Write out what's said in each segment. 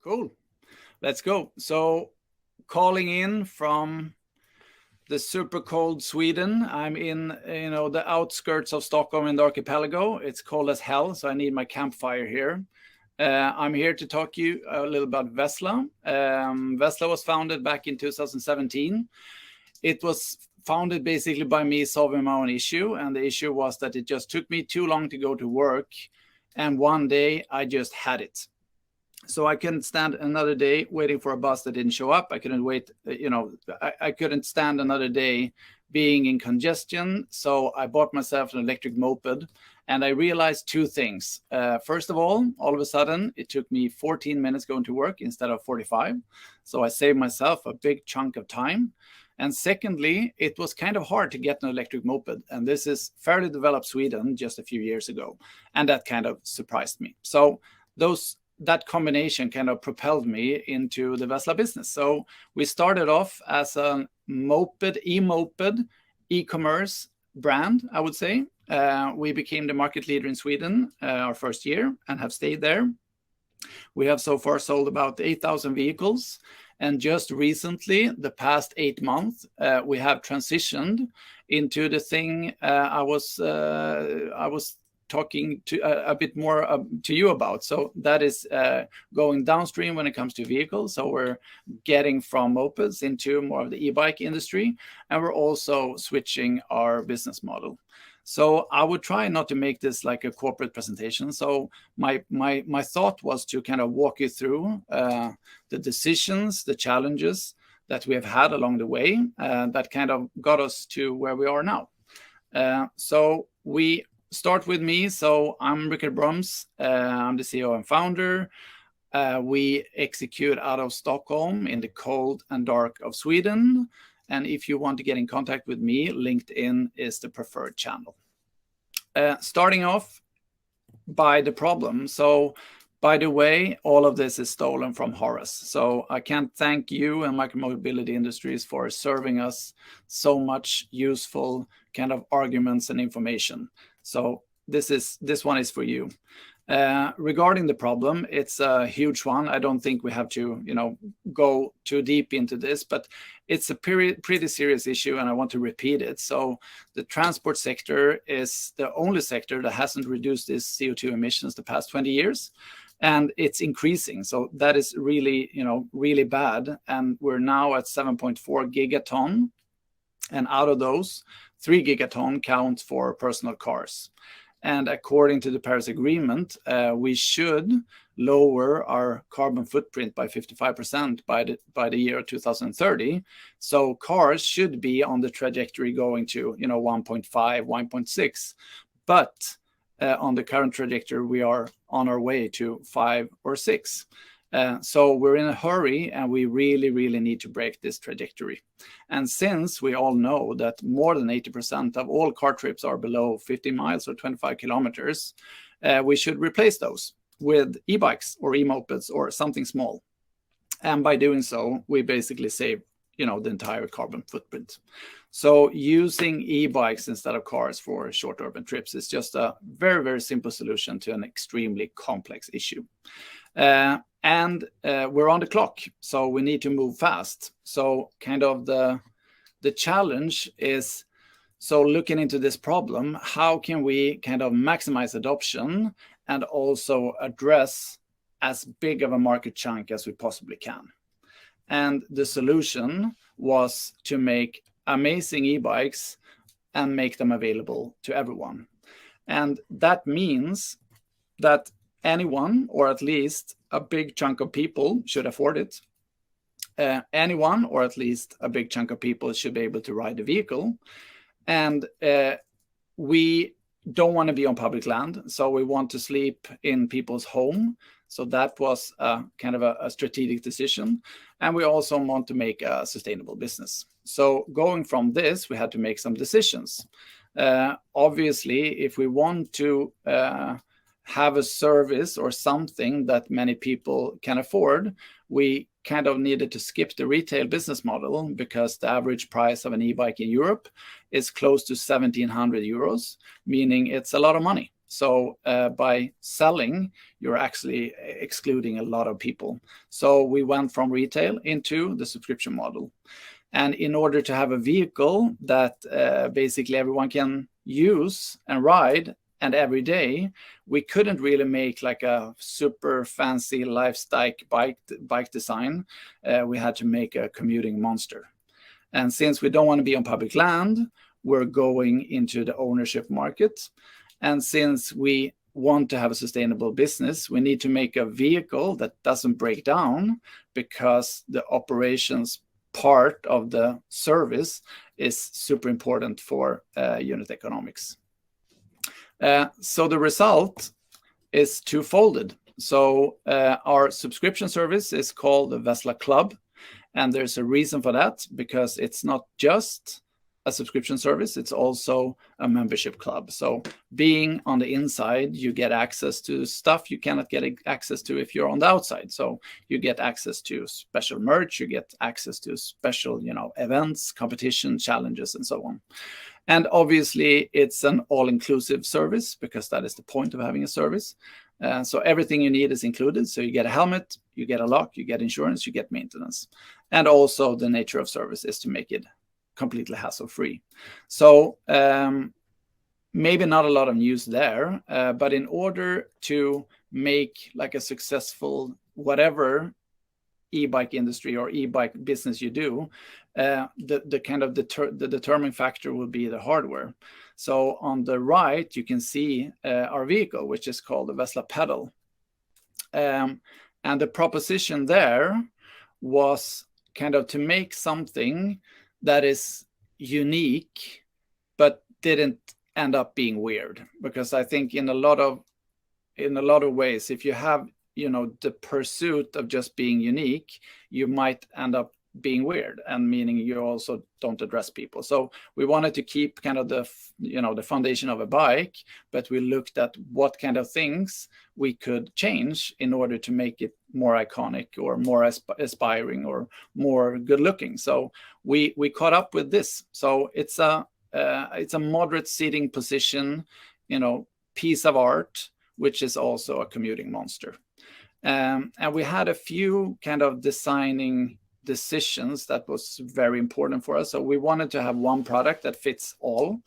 Cool. Let's go. So calling in from the super cold Sweden. I'm in, the outskirts of Stockholm in the archipelago. It's cold as hell, so I need my campfire here. I'm here to talk to you a little about Vesla. Vesla was founded back in 2017. It was founded basically by me solving my own issue. And the issue was that it just took me too long to go to work. And one day I just had it. So I couldn't stand another day waiting for a bus that didn't show up. I couldn't wait, I couldn't stand another day being in congestion. So I bought myself an electric moped, and I realized two things. First of all of a sudden, it took me 14 minutes going to work instead of 45. So I saved myself a big chunk of time. And secondly, it was kind of hard to get an electric moped. And this is fairly developed Sweden just a few years ago. And that kind of surprised me. So that combination kind of propelled me into the Vesla business. So we started off as a moped, e-commerce brand, I would say. We became the market leader in Sweden our first year and have stayed there. We have so far sold about 8,000 vehicles. And just recently, the past 8 months, we have transitioned into the thing I was talking to a bit more to you about. So that is going downstream when it comes to vehicles. So we're getting from mopeds into more of the e-bike industry, and we're also switching our business model. So I would try not to make this like a corporate presentation. So my thought was to kind of walk you through the decisions, the challenges that we have had along the way that kind of got us to where we are now. So we start with me. So I'm Rickard Brums. I'm the CEO and founder. We execute out of Stockholm in the cold and dark of Sweden. And if you want to get in contact with me, LinkedIn is the preferred channel. Starting off by the problem. So, by the way, all of this is stolen from Horace. So I can't thank you and Micromobility Industries for serving us so much useful kind of arguments and information. So this one is for you. Regarding the problem, it's a huge one. I don't think we have to, go too deep into this, but it's a pretty serious issue, and I want to repeat it. So the transport sector is the only sector that hasn't reduced its CO2 emissions the past 20 years, and it's increasing. So that is really, really bad. And we're now at 7.4 gigaton, and out of those, 3 gigaton count for personal cars. And according to the Paris Agreement, we should lower our carbon footprint by 55% by the year 2030. So cars should be on the trajectory going to 1.5, 1.6. But on the current trajectory, we are on our way to 5 or 6. So we're in a hurry, and we really, really need to break this trajectory. And since we all know that more than 80% of all car trips are below 50 miles or 25 kilometers, we should replace those with e-bikes or e-mopeds or something small. And by doing so, we basically save, the entire carbon footprint. So using e-bikes instead of cars for short urban trips is just a very, very simple solution to an extremely complex issue. And we're on the clock, so we need to move fast. So kind of the challenge is, so looking into this problem, how can we kind of maximize adoption and also address as big of a market chunk as we possibly can? And the solution was to make amazing e-bikes and make them available to everyone. And that means that anyone, or at least a big chunk of people, should afford it. Anyone, or at least a big chunk of people, should be able to ride the vehicle. And we don't want to be on public land, so we want to sleep in people's home. So that was kind of a strategic decision. And we also want to make a sustainable business. So going from this, we had to make some decisions. Obviously, if we want to have a service or something that many people can afford, we kind of needed to skip the retail business model, because the average price of an e-bike in Europe is close to 1,700 euros, meaning it's a lot of money. So by selling, you're actually excluding a lot of people. So we went from retail into the subscription model. And in order to have a vehicle that basically everyone can use and ride, and every day, we couldn't really make like a super fancy lifestyle bike design. We had to make a commuting monster. And since we don't want to be on public land, we're going into the ownership market. And since we want to have a sustainable business, we need to make a vehicle that doesn't break down, because the operations part of the service is super important for unit economics. So the result is twofold. So our subscription service is called the Vesla Club. And there's a reason for that, because it's not just a subscription service, it's also a membership club. So being on the inside, you get access to stuff you cannot get access to if you're on the outside. So you get access to special merch, you get access to special, events, competition, challenges, and so on. And obviously, it's an all-inclusive service, because that is the point of having a service. So everything you need is included. So you get a helmet, you get a lock, you get insurance, you get maintenance. And also the nature of service is to make it completely hassle-free. So maybe not a lot of news there, but in order to make like a successful whatever e-bike industry or e-bike business you do, the determining factor will be the hardware. So on the right, you can see our vehicle, which is called the Vesla Pedal. And the proposition there was kind of to make something that is unique, but didn't end up being weird. Because I think in a lot of ways, if you have the pursuit of just being unique, you might end up being weird, and meaning you also don't address people. So we wanted to keep kind of the foundation of a bike, but we looked at what kind of things we could change in order to make it more iconic or more aspiring or more good looking. So we caught up with this. So it's a moderate seating position, piece of art, which is also a commuting monster. And we had a few kind of designing decisions that was very important for us. So we wanted to have one product that fits all.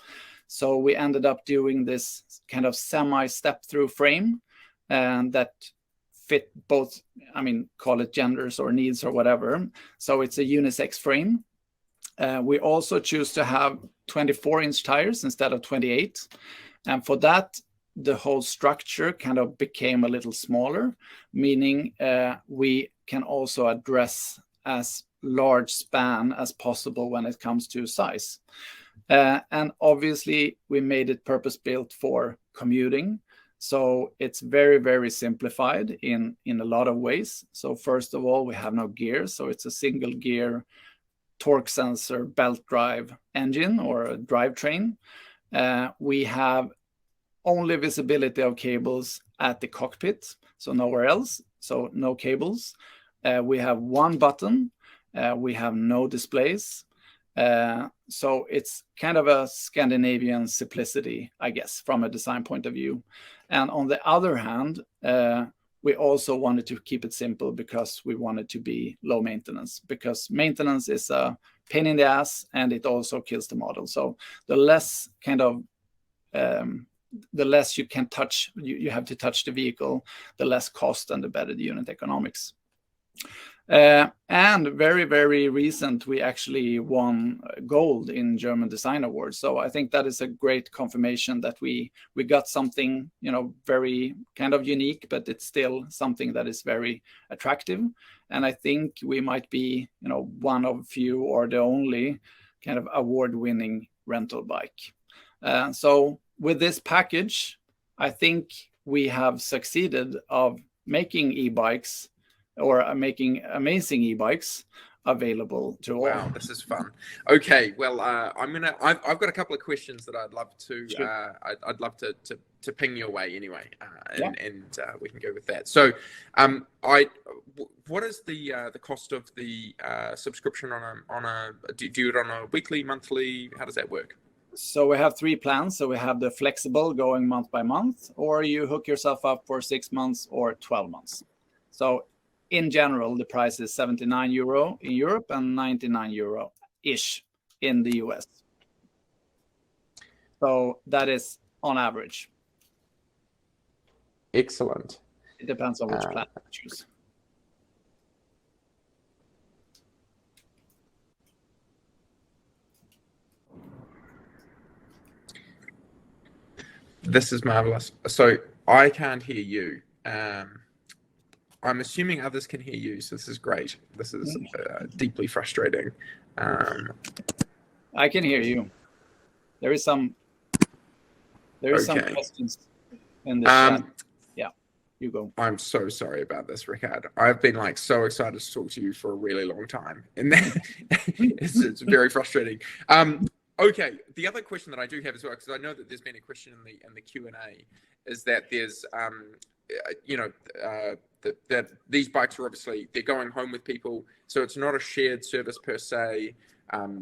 So we ended up doing this kind of semi-step-through frame, and that fit both, call it genders or needs or whatever. So it's a unisex frame. We also choose to have 24-inch tires instead of 28. And for that, the whole structure kind of became a little smaller, meaning we can also address as large span as possible when it comes to size. And obviously, we made it purpose-built for commuting. So it's very, very simplified in a lot of ways. So first of all, we have no gears. So it's a single gear torque sensor belt drive engine or a drivetrain. We have only visibility of cables at the cockpit, so nowhere else, so no cables. We have one button. We have no displays. So it's kind of a Scandinavian simplicity, I guess, from a design point of view. And on the other hand, we also wanted to keep it simple because we wanted to be low maintenance, because maintenance is a pain in the ass and it also kills the model. So the less the less you can touch, you have to touch the vehicle, the less cost and the better the unit economics. And very, very recent, we actually won gold in German Design Awards. So I think that is a great confirmation that we got something, very kind of unique, but it's still something that is very attractive. And I think we might be, one of few or the only kind of award-winning rental bike. So with this package, I think we have succeeded of making e-bikes or making amazing e-bikes available to all. Wow, this is fun. Okay, well, I've got a couple of questions that I'd love to Sure. I'd love to ping your way anyway, Yeah. and we can go with that. So, what is the cost of the subscription on a do you do it on a weekly, monthly? How does that work? So we have 3 plans. So we have the flexible going month by month, or you hook yourself up for 6 months or 12 months. So in general, the price is €79 in Europe and €99-ish in the US. So that is on average. Excellent. It depends on which plan you choose. This is marvelous. So I can't hear you. I'm assuming others can hear you, so this is great. This is deeply frustrating. I can hear you. There is some questions in the chat. Yeah, you go. I'm so sorry about this, Rickard. I've been like so excited to talk to you for a really long time, and it's very frustrating. Okay, the other question that I do have as well, because I know that there's been a question in the Q&A, is that there's that these bikes are obviously, they're going home with people, so it's not a shared service per se.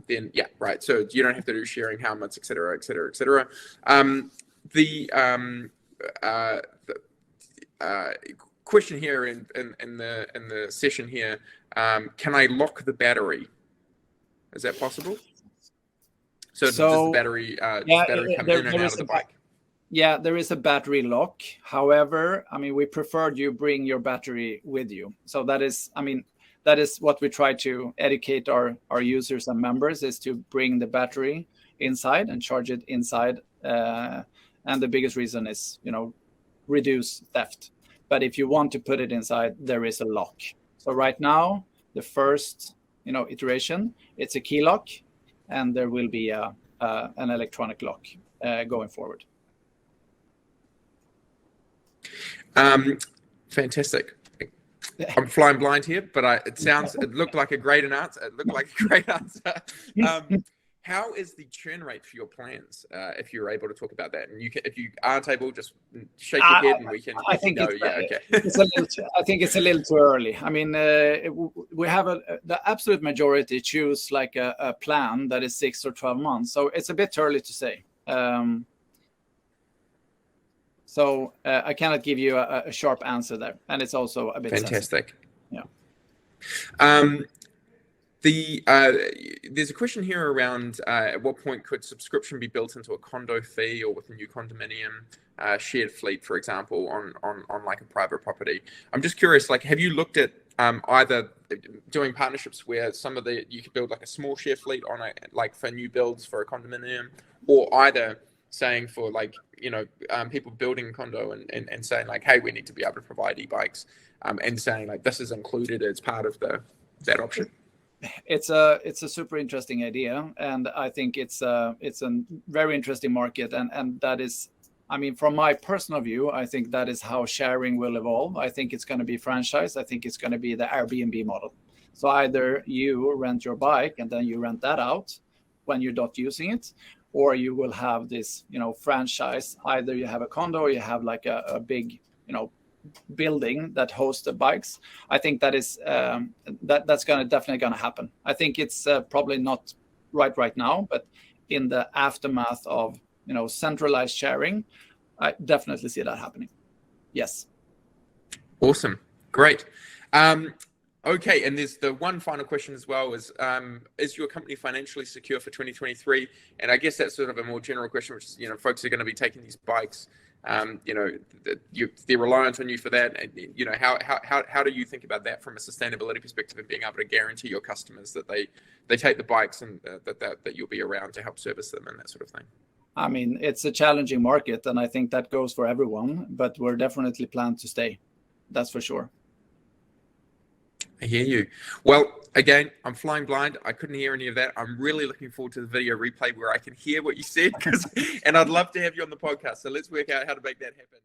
Then yeah, right. So you don't have to do sharing helmets, et cetera, et cetera, et cetera. The question here in the session here, can I lock the battery? Is that possible? So does the battery come in and out of the bike? Yeah, there is a battery lock. However, I mean, we preferred you bring your battery with you. So that is what we try to educate our users and members, is to bring the battery inside and charge it inside. And the biggest reason is, reduce theft. But if you want to put it inside, there is a lock. So right now, the first, iteration, it's a key lock, and there will be an electronic lock going forward. Fantastic. I'm flying blind here, but it looked like a great answer. How is the churn rate for your plans? If you're able to talk about that, and if you aren't able, just shake your head and we can. I think okay. I think it's a little too early. I mean, we have the absolute majority choose like a plan that is 6 or 12 months, so it's a bit early to say. So I cannot give you a sharp answer there, and it's also a bit fantastic. Sensitive. Yeah. There's a question here around at what point could subscription be built into a condo fee or with a new condominium shared fleet, for example, on like a private property. I'm just curious, like, have you looked at either doing partnerships where you could build like a small share fleet on for new builds for a condominium, or either saying for like, people building a condo and saying like, hey, we need to be able to provide e-bikes, and saying like this is included as part of that option? It's a super interesting idea, and I think it's a very interesting market, and that is, I mean, from my personal view, I think that is how sharing will evolve. I think it's going to be franchise. I think it's going to be the Airbnb model. So either you rent your bike and then you rent that out when you're not using it, or you will have this, franchise. Either you have a condo or you have like a big, building that hosts the bikes. I think that is that's definitely going to happen. I think it's probably not right now, but in the aftermath of centralized sharing, I definitely see that happening. Yes. Awesome. Great. Okay, and there's the one final question as well is your company financially secure for 2023? And I guess that's sort of a more general question, which is, folks are going to be taking these bikes, they're reliant on you for that. And, how do you think about that from a sustainability perspective and being able to guarantee your customers that they take the bikes and that you'll be around to help service them and that sort of thing? I mean, it's a challenging market, and I think that goes for everyone, but we're definitely planned to stay. That's for sure. I hear you. Well, again, I'm flying blind. I couldn't hear any of that. I'm really looking forward to the video replay where I can hear what you said, and I'd love to have you on the podcast. So let's work out how to make that happen.